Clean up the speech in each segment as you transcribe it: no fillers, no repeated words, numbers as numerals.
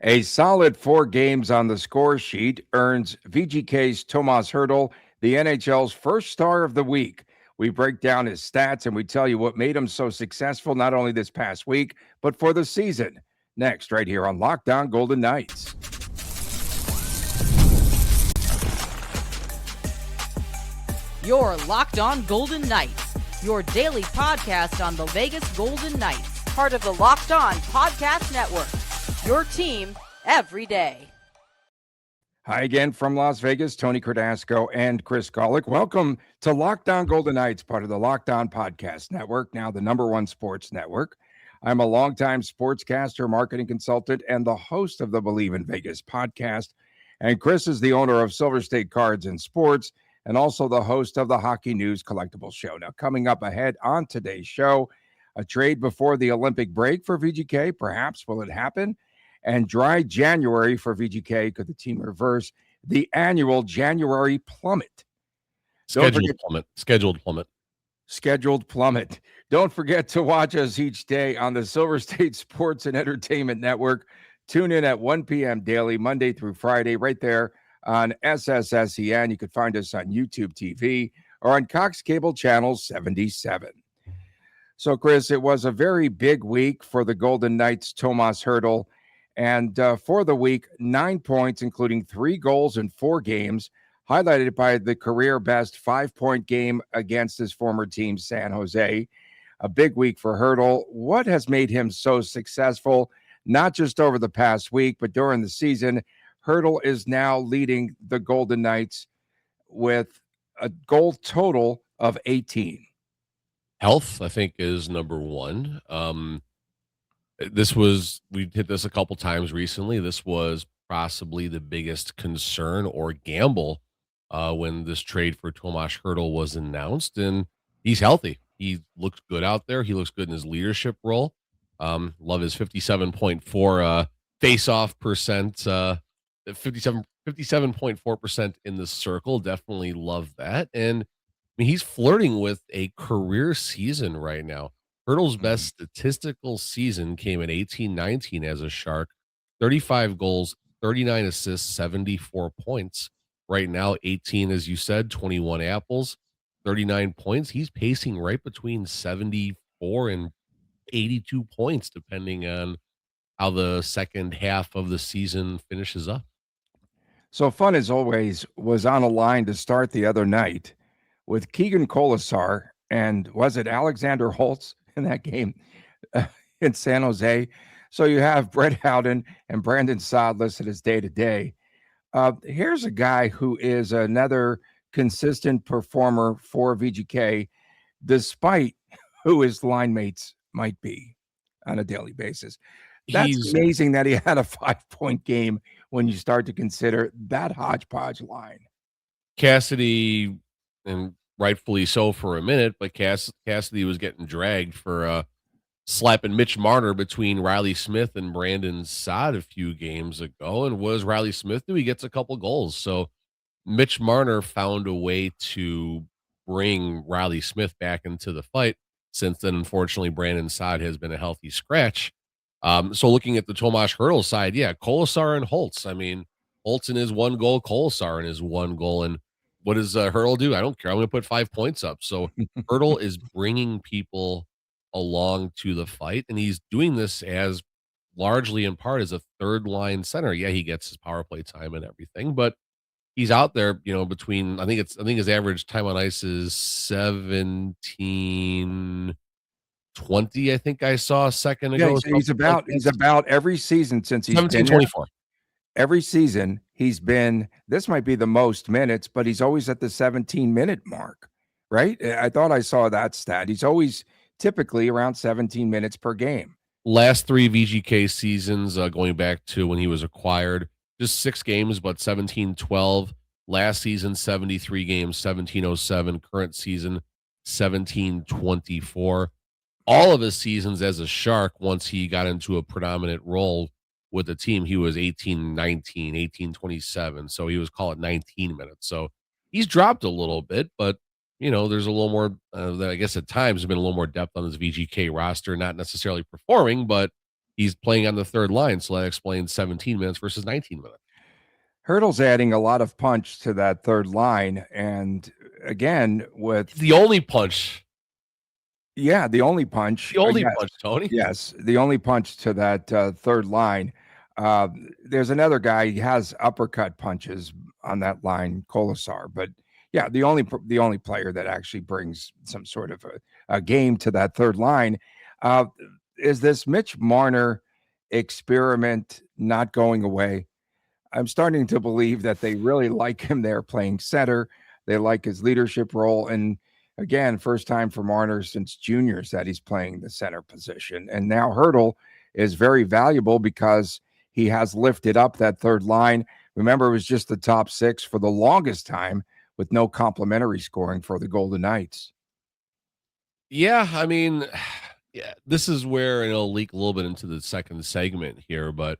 A solid 4 games on the score sheet earns VGK's Tomas Hertl the NHL's first star of the week. We break down his stats and we tell you what made him so successful, not only this past week, but for the season. Next, right here on Lockdown Golden Knights. Your Locked On Golden Knights, your daily podcast on the Vegas Golden Knights, part of the Locked On Podcast Network, your team every day. Hi again from Las Vegas, Tony Dasco and Chris Gawlik. Welcome to Lockdown Golden Knights, part of the Locked On Podcast Network, now the #1 sports network. I'm a longtime sportscaster, marketing consultant, and the host of the Believe in Vegas podcast. And Chris is the owner of Silver State Cards and Sports, and also the host of the Hockey News Collectibles Show. Now, coming up ahead on today's show, a trade before the Olympic break for VGK. Perhaps will it happen? And dry January for VGK. Could the team reverse the annual January plummet? Scheduled plummet. Don't forget to watch us each day on the Silver State Sports and Entertainment Network. Tune in at 1 p.m. daily, Monday through Friday, right there on SSSEN. You can find us on YouTube TV or on Cox Cable Channel 77. So, Chris, it was a very big week for the Golden Knights' Tomas Hertl. And for the week, 9 points, including 3 goals in 4 games, highlighted by the career-best 5-point game against his former team, San Jose. A big week for Hertl. What has made him so successful, not just over the past week, but during the season? Hertl is now leading the Golden Knights with a goal total of 18. Health, I think, is number one. We hit this a couple times recently. This was possibly the biggest concern or gamble when this trade for Tomas Hertl was announced, and he's healthy. He looks good out there. He looks good in his leadership role. Love his 57.4 face-off percent. 57.4% in the circle. Definitely love that. And I mean, he's flirting with a career season right now. Hertl's best statistical season came at 18-19 as a Shark. 35 goals, 39 assists, 74 points. Right now, 18, as you said, 21 apples, 39 points. He's pacing right between 74 and 82 points, depending on how the second half of the season finishes up. So fun, as always, was on a line to start the other night with Keegan Kolesar and was it Alexander Holtz in that game in San Jose? So you have Brett Howden and Brandon Saad listed as day-to-day. Here's a guy who is another consistent performer for VGK, despite who his line mates might be on a daily basis. That's amazing that he had a 5-point game when you start to consider that hodgepodge line. Cassidy, and rightfully so for a minute, but Cassidy was getting dragged for slapping Mitch Marner between Riley Smith and Brandon Saad a few games ago. And what does Riley Smith do? He gets a couple goals. So Mitch Marner found a way to bring Riley Smith back into the fight. Since then, unfortunately, Brandon Saad has been a healthy scratch. So looking at the Tomas Hertl side, yeah, Kolesar and Holtz. I mean, Holtz in his 1 goal, Kolesar in his 1 goal. And what does Hertl do? I don't care. I'm going to put 5 points up. So Hertl is bringing people along to the fight, and he's doing this as largely in part as a third-line center. Yeah, he gets his power play time and everything, but he's out there, between I think his average time on ice is 17:20. I think I saw a second ago. Yeah, he's about every season since he's 17:24. Every season he's been. This might be the most minutes, but he's always at the 17-minute mark, right? I thought I saw that stat. He's always typically around 17 minutes per game. Last 3 VGK seasons, going back to when he was acquired, just 6 games, but 17-12. Last season, 73 games, 17-07. Current season, 17-24. All of his seasons as a Shark, once he got into a predominant role with the team, he was 18-19, 18-27. So he was, call it 19 minutes. So he's dropped a little bit, but there's a little more, I guess at times, there's been a little more depth on his VGK roster, not necessarily performing, but he's playing on the third line, so that explains 17 minutes versus 19 minutes. Hertl's adding a lot of punch to that third line, and again with the only punch. Yeah, the only punch. The only yes, punch, Tony. Yes, the only punch to that third line. There's another guy. He has uppercut punches on that line, Kolasar. But yeah, the only player that actually brings some sort of a game to that third line is this Mitch Marner experiment not going away. I'm starting to believe that they really like him there playing center. They like his leadership role. And again, first time for Marner since juniors that he's playing the center position. And now Hertl is very valuable because he has lifted up that third line. Remember, it was just the top six for the longest time with no complimentary scoring for the Golden Knights. Yeah, I mean, yeah, this is where it'll leak a little bit into the second segment here, but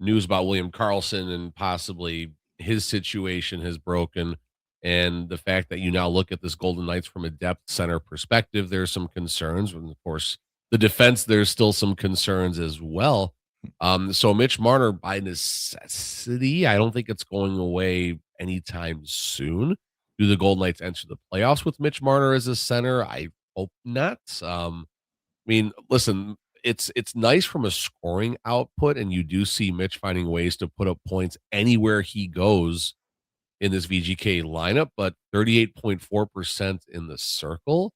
news about William Karlsson and possibly his situation has broken. And the fact that you now look at this Golden Knights from a depth center perspective, there's some concerns. And of course, the defense, there's still some concerns as well. So Mitch Marner, by necessity, I don't think it's going away anytime soon. Do the Golden Knights enter the playoffs with Mitch Marner as a center? I hope not. I mean, listen, it's nice from a scoring output, and you do see Mitch finding ways to put up points anywhere he goes in this VGK lineup, but 38.4% in the circle,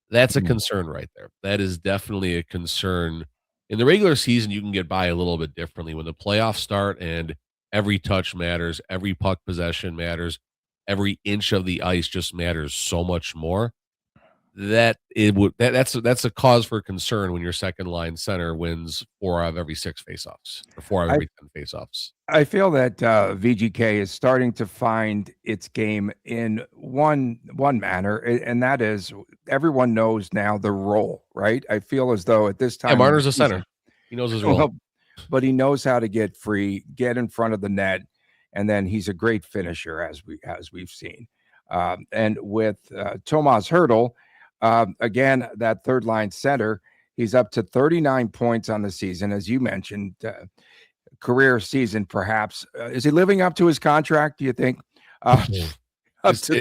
that's a concern right there. That is definitely a concern. In the regular season, you can get by a little bit differently. When the playoffs start and every touch matters, every puck possession matters, every inch of the ice just matters so much more. That's a cause for concern when your second line center wins 4 out of every 6 faceoffs or 4 out of every 10 faceoffs. I feel that VGK is starting to find its game in one manner, and that is everyone knows now the role, right? I feel as though at this time, yeah, Marner's a center. He knows his role, but he knows how to get free, get in front of the net, and then he's a great finisher as we've seen. And with Tomas Hertl. Again, that third line center, he's up to 39 points on the season, as you mentioned, career season, perhaps. Is he living up to his contract, do you think?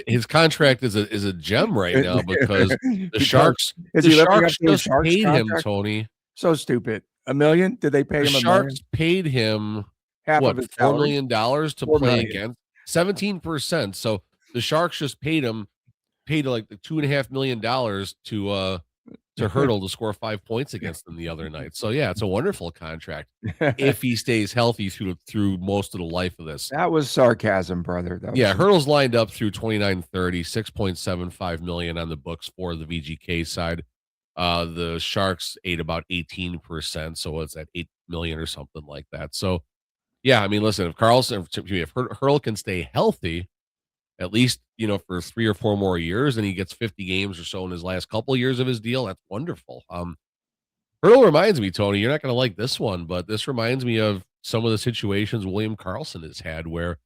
His contract is a gem right now because the Sharks just paid him, Tony. So stupid. $1 million? Did they pay him? The Sharks paid him half of his $4 million to play against 17%. So the Sharks just paid like the $2.5 million to Hertl to score 5 points against them the other night. So yeah, it's a wonderful contract if he stays healthy through most of the life of this. That was sarcasm, brother. Hertl's lined up through 29-30, $6.75 million on the books for the VGK side. The Sharks ate about 18%, so it's at $8 million or something like that. So yeah, I mean, listen, if Hertl can stay healthy, at least, for 3 or 4 more years, and he gets 50 games or so in his last couple of years of his deal, that's wonderful. Hertl reminds me, Tony, you're not going to like this one, but this reminds me of some of the situations William Karlsson has had where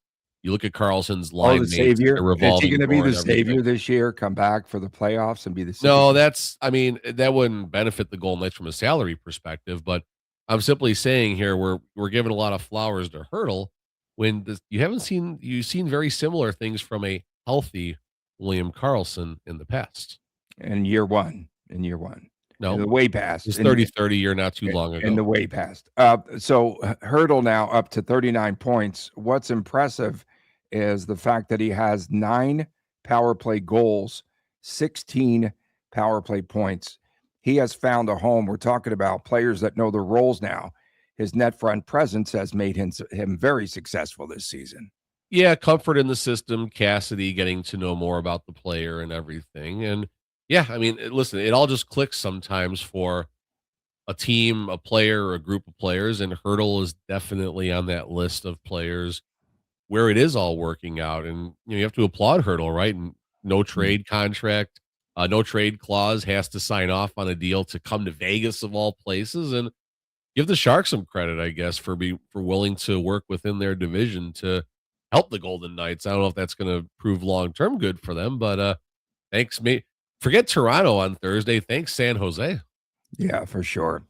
you look at Karlsson's line. The savior. Is he going to be the savior this year, come back for the playoffs and be the savior? No, that wouldn't benefit the Golden Knights from a salary perspective, but I'm simply saying here we're giving a lot of flowers to Hertl when you've seen very similar things from a healthy William Karlsson in the past. In year one. No, in the way past. It's 30 year not too long ago. In the way past. So Hertl now up to 39 points. What's impressive is the fact that he has 9 power play goals, 16 power play points. He has found a home. We're talking about players that know their roles now. His net front presence has made him very successful this season. Yeah, comfort in the system, Cassidy getting to know more about the player and everything. And yeah, I mean, listen, it all just clicks sometimes for a team, a player, or a group of players. And Hertl is definitely on that list of players where it is all working out. And you have to applaud Hertl, right? And no trade contract, no trade clause, has to sign off on a deal to come to Vegas of all places. And give the Sharks some credit, I guess, for willing to work within their division to help the Golden Knights. I don't know if that's going to prove long-term good for them, but thanks. Forget Toronto on Thursday. Thanks, San Jose. Yeah, for sure.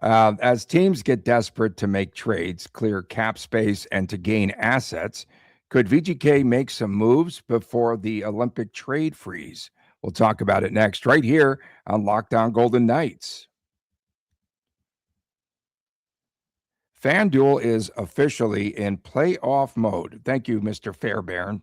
As teams get desperate to make trades, clear cap space, and to gain assets, could VGK make some moves before the Olympic trade freeze? We'll talk about it next, right here on Locked On Golden Knights. FanDuel is officially in playoff mode. Thank you, Mr. Fairbairn,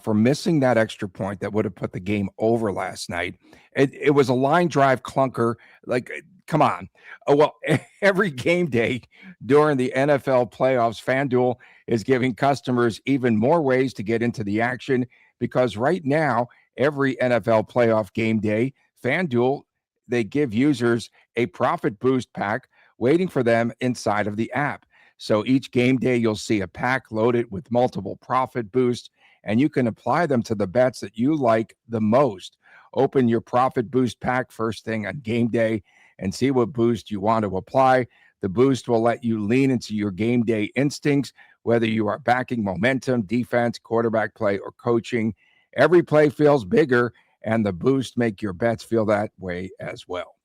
for missing that extra point that would have put the game over last night. It was a line drive clunker. Like, come on. Well, every game day during the NFL playoffs, FanDuel is giving customers even more ways to get into the action because right now, every NFL playoff game day, FanDuel, they give users a profit boost pack waiting for them inside of the app. So each game day, you'll see a pack loaded with multiple profit boosts, and you can apply them to the bets that you like the most. Open your profit boost pack first thing on game day and see what boost you want to apply. The boost will let you lean into your game day instincts, whether you are backing momentum, defense, quarterback play, or coaching. Every play feels bigger, and the boost make your bets feel that way as well.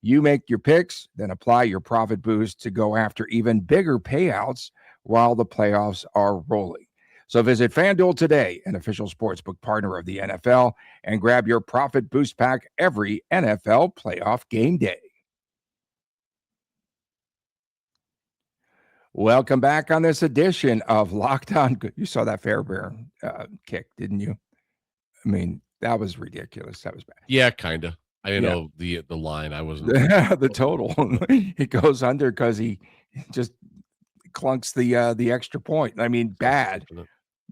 You make your picks, then apply your profit boost to go after even bigger payouts while the playoffs are rolling. So visit FanDuel today, an official sportsbook partner of the NFL, and grab your profit boost pack every NFL playoff game day. Welcome back on this edition of Locked On. You saw that Fairbairn kick, didn't you? I mean, that was ridiculous. That was bad. Yeah, kind of. I didn't know the line. I wasn't the total. It goes under because he just clunks the extra point. I mean, bad.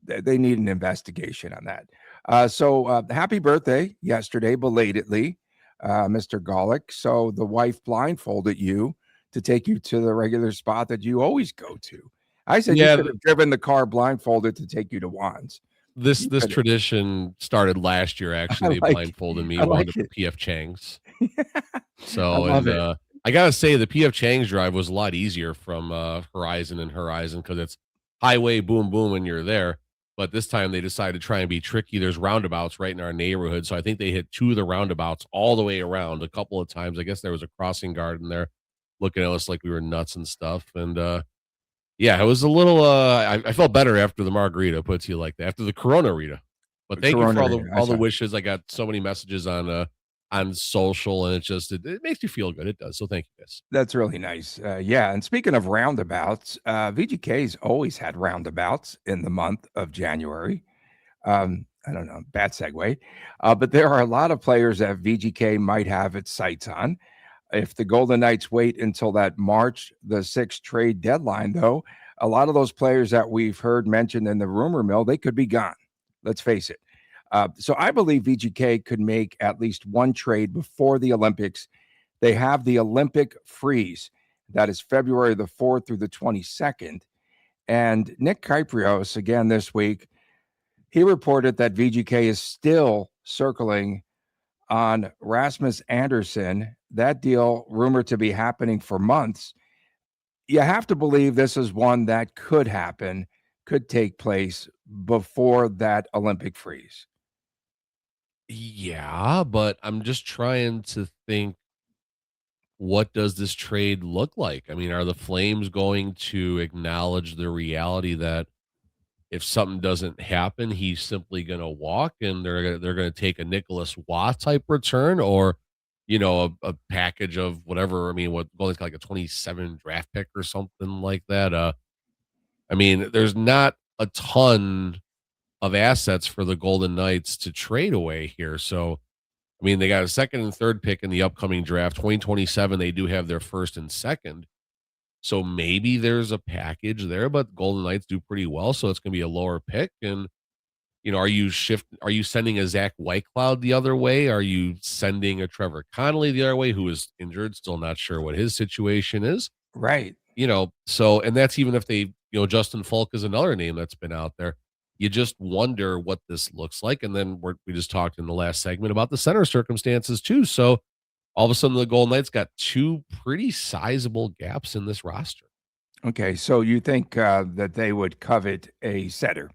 They need an investigation on that. So happy birthday yesterday, belatedly, Mr. Gawlik. So the wife blindfolded you to take you to the regular spot that you always go to. I said you could have driven the car blindfolded to take you to Juan's. This tradition started last year. Actually, they blindfolded me and wound up at PF Chang's. So, I gotta say, the PF Chang's drive was a lot easier from Horizon because it's highway, boom, boom, and you're there. But this time they decided to try and be tricky. There's roundabouts right in our neighborhood, so I think they hit 2 of the roundabouts all the way around a couple of times. I guess there was a crossing guard in there looking at us like we were nuts and stuff. And yeah, it was a little. I felt better after the margarita. Puts you like that after the Corona Rita. But thank you for all the wishes. I got so many messages on social, and it makes you feel good. It does. So thank you, guys. That's really nice. Yeah, and speaking of roundabouts, VGK's always had roundabouts in the month of January. I don't know, bad segue, but there are a lot of players that VGK might have its sights on. If the Golden Knights wait until that March the 6th trade deadline, though, a lot of those players that we've heard mentioned in the rumor mill, they could be gone. Let's face it. So I believe VGK could make at least one trade before the Olympics. They have the Olympic freeze. That is February the 4th through the 22nd. And Nick Kyprios, again this week, he reported that VGK is still circling on Rasmus Andersson. That deal rumored to be happening for months. You have to believe this is one that could happen, could take place before that Olympic freeze. Yeah, but I'm just trying to think, what does this trade look like? I mean, are the Flames going to acknowledge the reality that if something doesn't happen, he's simply going to walk, and they're going to take a Nicholas Waugh type return, or a package of whatever? I mean, going like a 27 draft pick or something like that. I mean, there's not a ton of assets for the Golden Knights to trade away here. So, I mean, they got a second and third pick in the upcoming draft. 2027, they do have their first and second. So maybe there's a package there, but Golden Knights do pretty well, so it's going to be a lower pick. And are you sending a Zach Whitecloud the other way? Are you sending a Trevor Connelly the other way, who is injured? Still not sure what his situation is. Right. So, and that's even if they, Justin Faulk is another name that's been out there. You just wonder what this looks like. And then we just talked in the last segment about the center circumstances too. So all of a sudden the Golden Knights got 2 pretty sizable gaps in this roster. Okay. So you think that they would covet a center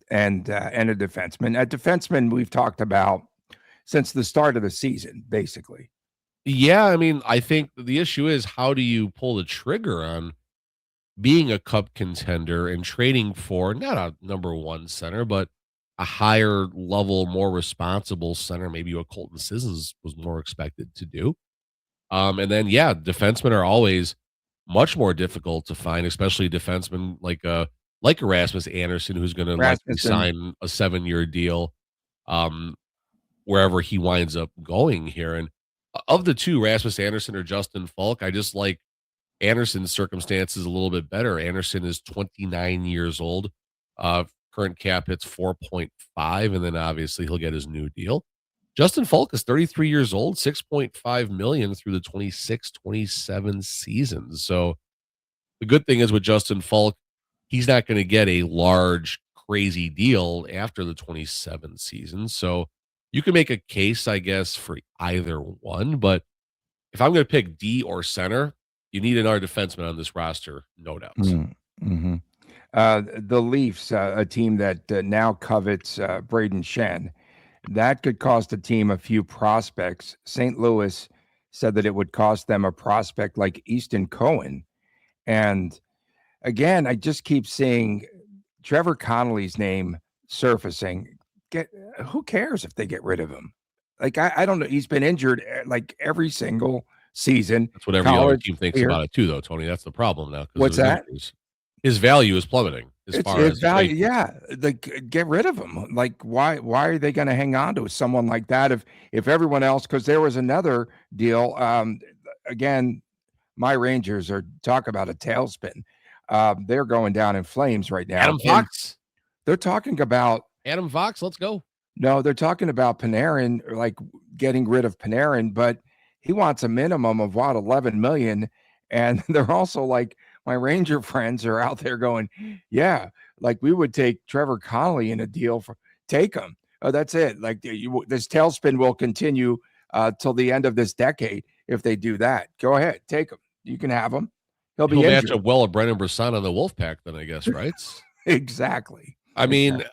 and a defenseman. A defenseman we've talked about since the start of the season, basically. Yeah, I mean, I think the issue is how do you pull the trigger on being a cup contender and trading for not a number one center, but a higher level, more responsible center, maybe what Colton Sissons was more expected to do. And then yeah, defensemen are always much more difficult to find, especially defensemen like a Rasmus Andersson, who's going to likely Rasmussen. sign a 7-year deal um, wherever he winds up going here. And of the two, Rasmus Andersson or Justin Falk, I just like Anderson's circumstances a little bit better. Andersson is 29 years old. Current cap hits 4.5, and then obviously he'll get his new deal. Justin Falk is 33 years old, 6.5 million through the 26-27 season. So the good thing is with Justin Falk, he's not going to get a large, crazy deal after the 27 season. So you can make a case, I guess, for either one. But if I'm going to pick D or center, you need another defenseman on this roster, no doubts. Mm-hmm. The Leafs, a team that now covets Braden Shen, that could cost a team a few prospects. St. Louis said that it would cost them a prospect like Easton Cohen. And again, I just keep seeing Trevor Connelly's name surfacing. Who cares if they get rid of him? Like, I don't know. He's been injured like every single season. That's what every other College, team thinks here. about it too, though, Tony. That's the problem now. 'cause of What's his that? injuries. His value is plummeting as It's far his as value. trade. Yeah, like get rid of him. Like, why are they going to hang on to someone like that if everyone else? Because there was another deal. Again, my Rangers are talk about a tailspin. They're going down in flames right now. Adam Fox. They're talking about Adam Fox, let's go. no, they're talking about Panarin, like getting rid of Panarin, but he wants a minimum of what, 11 million. And they're also like, my Ranger friends are out there going, yeah, like we would take Trevor Connelly in a deal for take him. Oh, that's it. Like this tailspin will continue till the end of this decade if they do that. Go ahead, take him. You can have him. He'll be match injured. up well with Brendan Brisson on the Wolfpack, then I guess, right? Exactly. I mean,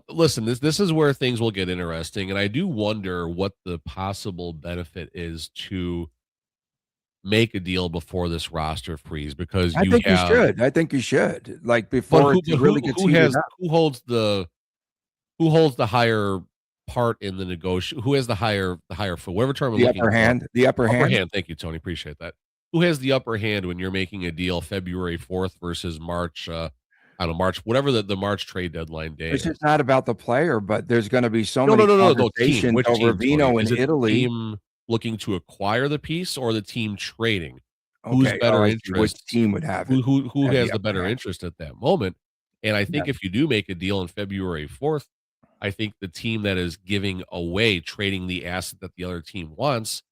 listen, this is where things will get interesting, and I do wonder what the possible benefit is to make a deal before this roster freeze because I think you should. I think you should. Like before it really gets heated up. who holds the higher part in the negotiation? Who has the higher for whatever term we're looking upper hand? for? The upper hand. Thank you, Tony. Appreciate that. Who has the upper hand when you're making a deal February 4th versus March? I don't know, March, whatever the March trade deadline day. It's just not about the player, but there's going to be so many conversations conversations over Vino in Italy. The team looking to acquire the piece or the team trading? Who's Okay, better I see interest? which team would have it? Who Have has the the better upper hand. interest at that moment? And I think Yeah. if you do make a deal on February 4th, I think the team that is giving away, trading the asset that the other team wants,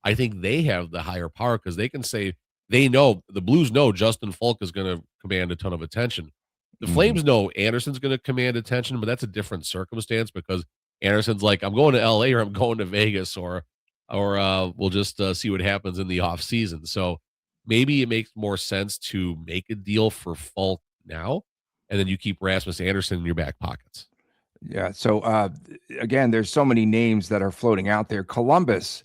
I think they have the higher power because they can say they know the Blues know Justin Falk is going to command a ton of attention. The Flames know Anderson's going to command attention, but that's a different circumstance because Anderson's like, I'm going to LA or I'm going to Vegas or we'll just see what happens in the off season. So maybe it makes more sense to make a deal for Falk now, and then you keep Rasmus Andersson in your back pockets. Yeah. So again, there's so many names that are floating out there. Columbus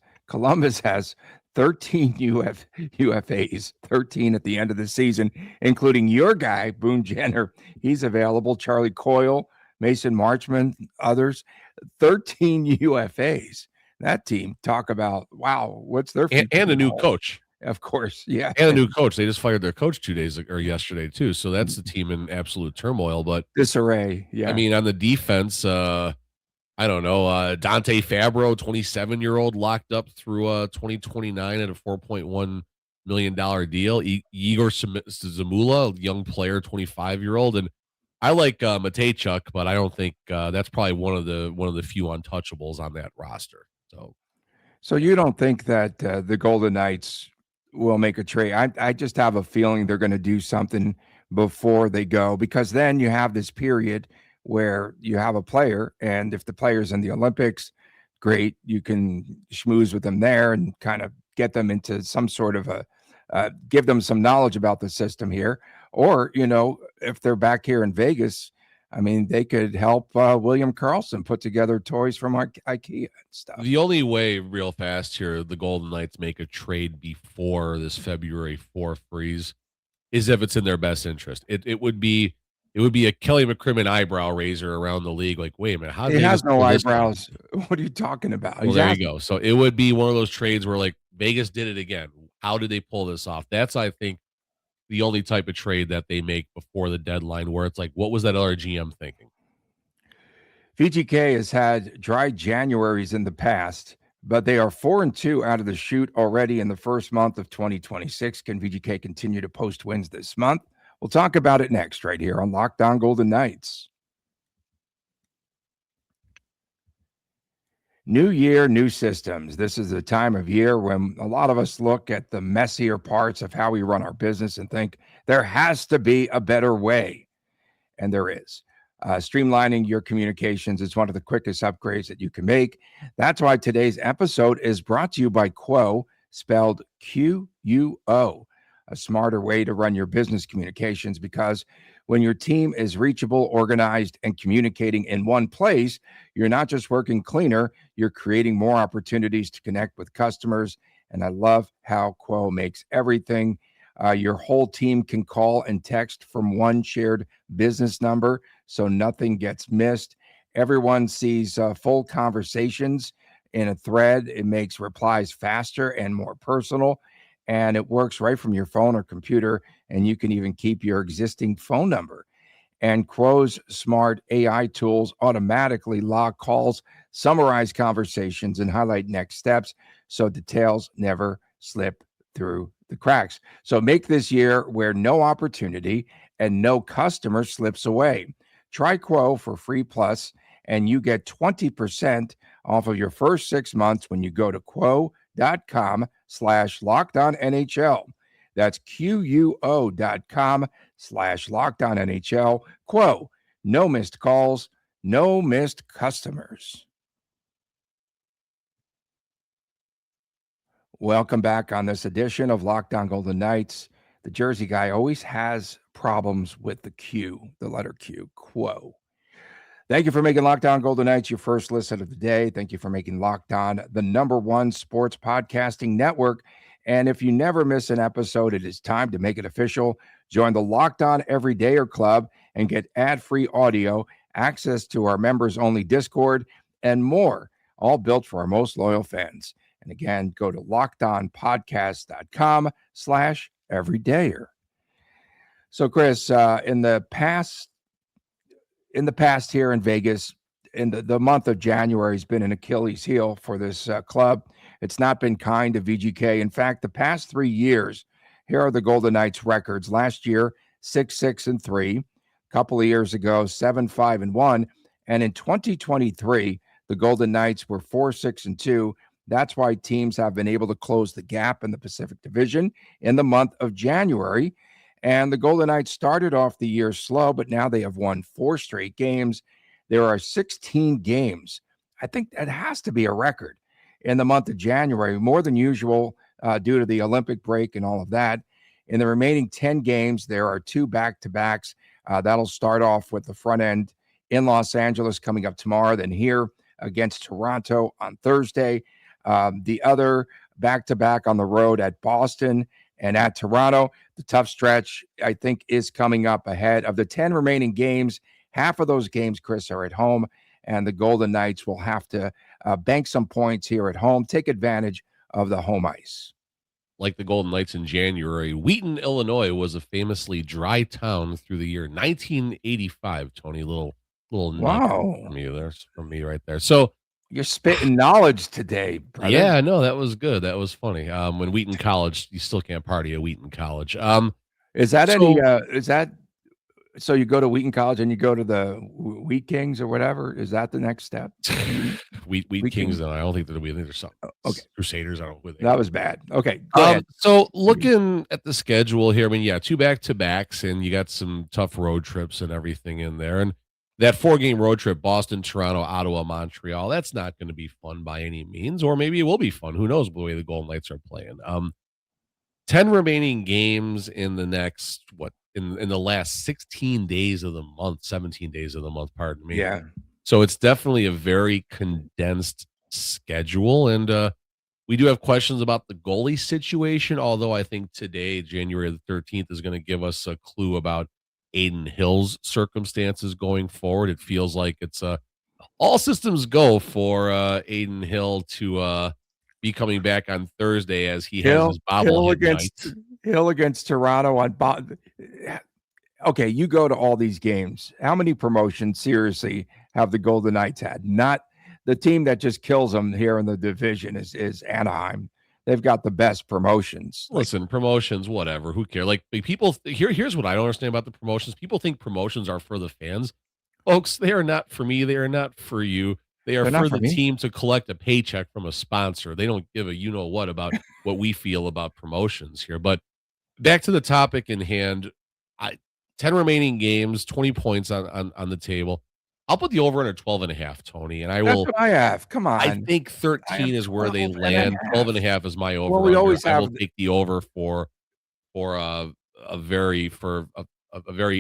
has 13 UFAs, 13 at the end of the season, including your guy, Boone Jenner. He's available. Charlie Coyle, Mason Marchman, others. 13 UFAs. That team, talk about, wow, what's their future? And a new coach. Of course, yeah. And a new coach. They just fired their coach 2 days ago, or yesterday, too. So that's the team in absolute turmoil. But disarray, yeah. I mean, on the defense, I don't know. Dante Fabro, 27-year-old, locked up through 2029 at a $4.1 million deal. Igor Zamula, young player, 25-year-old, and I like Matejchuk, but I don't think that's probably one of the few untouchables on that roster. So you don't think that the Golden Knights will make a trade? I just have a feeling they're going to do something before they go, because then you have this period where you have a player, and if the player's in the Olympics, great, you can schmooze with them there and kind of get them into some sort of give them some knowledge about the system here. Or, if they're back here in Vegas, I mean, they could help William Karlsson put together toys from IKEA and stuff. The only way, real fast here, the Golden Knights make a trade before this February 4th freeze is if it's in their best interest. It would be a Kelly McCrimmon eyebrow raiser around the league. Like, wait a minute, how He has no eyebrows. What are you talking about? Well, there you go. So it would be one of those trades where like Vegas did it again. How did they pull this off? That's, I think, the only type of trade that they make before the deadline where it's like, what was that other GM thinking? VGK has had dry Januaries in the past, but they are 4-2 out of the chute already in the first month of 2026. Can VGK continue to post wins this month? We'll talk about it next right here on Locked On Golden Knights. New year, new systems. This is the time of year when a lot of us look at the messier parts of how we run our business and think there has to be a better way. And there is. Streamlining your communications is one of the quickest upgrades that you can make. That's why today's episode is brought to you by Quo, spelled Q-U-O, a smarter way to run your business communications, because when your team is reachable, organized, and communicating in one place, you're not just working cleaner, you're creating more opportunities to connect with customers. And I love how Quo makes everything. Your whole team can call and text from one shared business number, so nothing gets missed. Everyone sees full conversations in a thread. It makes replies faster and more personal, and it works right from your phone or computer, and you can even keep your existing phone number. And Quo's smart AI tools automatically log calls, summarize conversations, and highlight next steps, so details never slip through the cracks. So make this year where no opportunity and no customer slips away. Try Quo for free plus, and you get 20% off of your first 6 months when you go to quo.com/LockedOnNHL. That's QUO.com/LockedOnNHL. Quo, no missed calls, no missed customers. Welcome back on this edition of Locked On Golden Knights. The Jersey guy always has problems with the Q, the letter Q, Quo. Thank you for making Locked On Golden Knights your first listen of the day. Thank you for making Locked On the #1 sports podcasting network. And if you never miss an episode, it is time to make it official. Join the Locked On Everydayer Club and get ad-free audio, access to our members-only Discord, and more, all built for our most loyal fans. And again, go to lockedonpodcast.com/everydayer. So, Chris, in the past here in Vegas, in the month of January has been an Achilles heel for this club. It's not been kind to VGK. In fact, the past 3 years, here are the Golden Knights records. Last year, 6-6-3. A couple of years ago, 7-5-1. And in 2023, the Golden Knights were 4-6-2. That's why teams have been able to close the gap in the Pacific Division in the month of January. And the Golden Knights started off the year slow, but now they have won 4 straight games. There are 16 games. I think that has to be a record in the month of January, more than usual due to the Olympic break and all of that. In the remaining 10 games, there are 2 back-to-backs. That'll start off with the front end in Los Angeles coming up tomorrow, then here against Toronto on Thursday. The other back-to-back on the road at Boston and at Toronto. The tough stretch, I think, is coming up ahead. Of the 10 remaining games, half of those games, Chris, are at home, and the Golden Knights will have to bank some points here at home, take advantage of the home ice. Like the Golden Knights in January, Wheaton, Illinois was a famously dry town through the year 1985. Tony, little wow from me right there. So you're spitting knowledge today, brother. Yeah, no, that was good. That was funny. When Wheaton College, you still can't party at Wheaton College. Is that so you go to Wheaton College and you go to the Wheat Kings or whatever? Is that the next step? Wheat Kings? No, I don't think there'll be. I think there's some Crusaders. I don't know who they That are. was bad. Okay, go ahead. So looking at the schedule here, I mean, yeah, 2 back-to-backs, and you got some tough road trips and everything in there. And that 4-game road trip, Boston, Toronto, Ottawa, Montreal, that's not going to be fun by any means, or maybe it will be fun. Who knows the way the Golden Knights are playing. 10 remaining games in the next, in the last 16 days of the month, 17 days of the month, pardon me. Yeah. So it's definitely a very condensed schedule. And we do have questions about the goalie situation, although I think today, January the 13th, is going to give us a clue about Aiden Hill's circumstances going forward. It feels like it's all systems go for Aiden Hill to be coming back on Thursday as he has his bobblehead night. Hill against Toronto on okay, you go to all these games. How many promotions seriously have the Golden Knights had? Not the team that just kills them here in the division is Anaheim. They've got the best promotions. Listen, promotions, whatever. Who cares? Like people here's what I don't understand about the promotions. People think promotions are for the fans. Folks, they are not for me. They are not for you. They're for the team to collect a paycheck from a sponsor. They don't give a you know what about what we feel about promotions here. But back to the topic in hand. 10 remaining games, 20 points on the table. I'll put the over under 12.5, Tony, and I will. That's what I have. Come on. I think 13 is where they land. 12.5 is my over. Well, we always I will take the over for a very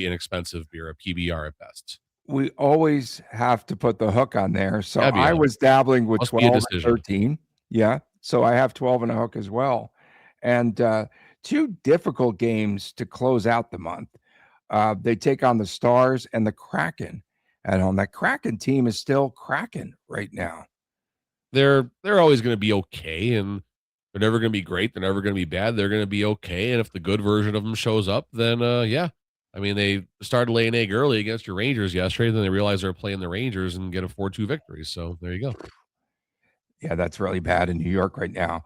inexpensive beer, a PBR at best. We always have to put the hook on there. So I was dabbling with 12 and 13. Yeah. So I have 12 and a hook as well. And two difficult games to close out the month. They take on the Stars and the Kraken at home. That Kraken team is still cracking right now. They're always going to be okay, and they're never going to be great. They're never going to be bad. They're going to be okay. And if the good version of them shows up, then yeah. I mean, they started laying egg early against your Rangers yesterday. Then they realized they're playing the Rangers and get a 4-2 victory. So there you go. Yeah, that's really bad in New York right now.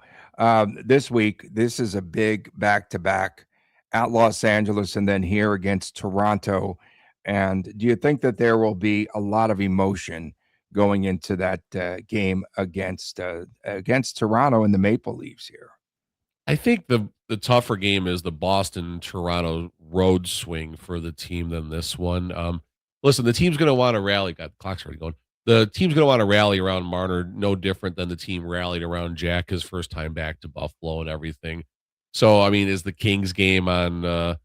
This week, this is a big back-to-back at Los Angeles and then here against Toronto. And do you think that there will be a lot of emotion going into that game against Toronto and the Maple Leafs here? I think the tougher game is the Boston-Toronto road swing for the team than this one. Listen, the team's going to want to rally. God, the clock's already going. The team's going to want to rally around Marner, no different than the team rallied around Jack his first time back to Buffalo and everything. So, I mean, is the Kings game on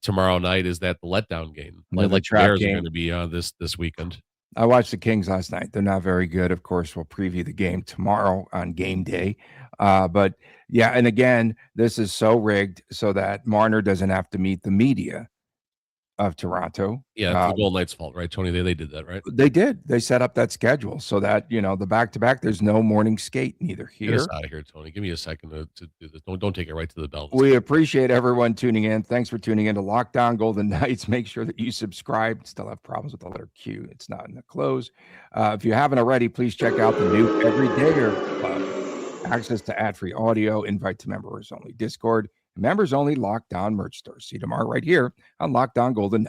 tomorrow night, is that the letdown game? Like the Bears are going to be this weekend. I watched the Kings last night. They're not very good. Of course, we'll preview the game tomorrow on game day. But yeah, and again, this is so rigged so that Marner doesn't have to meet the media of Toronto. Yeah, it's the Golden Knights' fault, right, Tony? They did that, right? They did. They set up that schedule so that, the back-to-back, there's no morning skate neither here. Get us out of here, Tony. Give me a second to do this. Don't take it right to the bell. We appreciate everyone tuning in. Thanks for tuning in to Lockdown Golden Knights. Make sure that you subscribe. Still have problems with the letter Q. It's not in the close. If you haven't already, please check out the new Everydayer Club. Access to ad-free audio, invite to members-only Discord, members-only Lockdown merch store. See you tomorrow right here on Lockdown Golden Knights.